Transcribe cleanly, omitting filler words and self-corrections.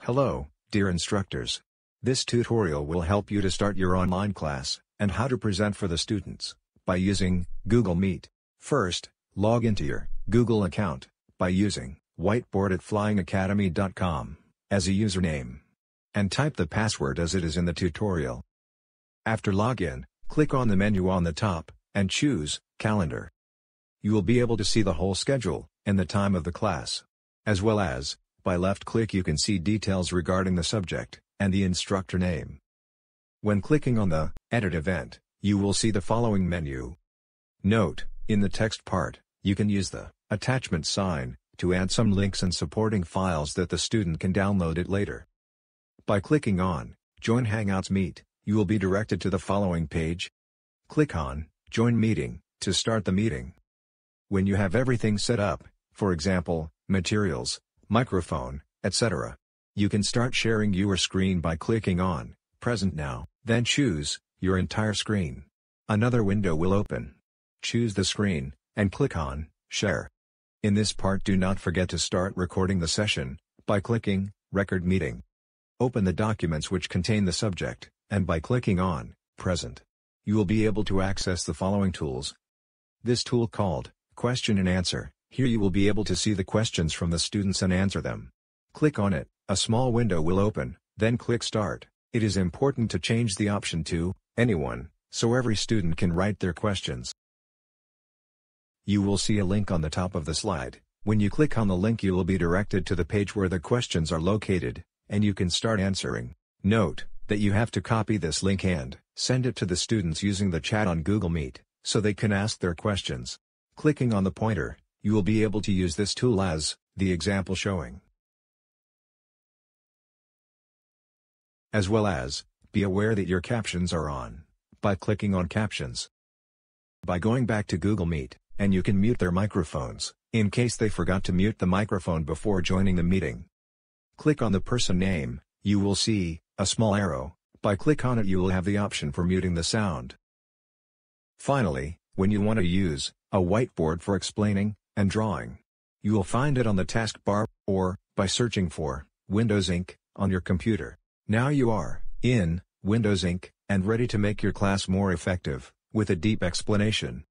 Hello, dear instructors. This tutorial will help you to start your online class, and how to present for the students, by using Google Meet. First, log into your Google account, by using whiteboard@flyingacademy.com, as a username. And type the password as it is in the tutorial. After login, click on the menu on the top, and choose Calendar. You will be able to see the whole schedule, and the time of the class. As well as, by left click you can see details regarding the subject, and the instructor name. When clicking on the Edit Event, you will see the following menu. Note, in the text part, you can use the attachment sign, to add some links and supporting files that the student can download it later. By clicking on Join Hangouts Meet, you will be directed to the following page. Click on Join Meeting, to start the meeting. When you have everything set up, for example, materials, microphone, etc., you can start sharing your screen by clicking on Present Now, then choose your entire screen. Another window will open. Choose the screen, and click on Share. In this part, do not forget to start recording the session, by clicking Record Meeting. Open the documents which contain the subject, and by clicking on Present. You will be able to access the following tools. This tool called Question and Answer. Here you will be able to see the questions from the students and answer them. Click on it, a small window will open, then click Start. It is important to change the option to Anyone, so every student can write their questions. You will see a link on the top of the slide. When you click on the link you will be directed to the page where the questions are located, and you can start answering. Note that you have to copy this link and send it to the students using the chat on Google Meet, so they can ask their questions. Clicking on the pointer, you will be able to use this tool as the example showing. As well as, be aware that your captions are on, by clicking on Captions. By going back to Google Meet, and you can mute their microphones, in case they forgot to mute the microphone before joining the meeting. Click on the person name, you will see a small arrow. By click on it you will have the option for muting the sound. Finally, when you want to use a whiteboard for explaining and drawing, you will find it on the taskbar, or by searching for Windows Ink on your computer. Now you are in Windows Ink, and ready to make your class more effective, with a deep explanation.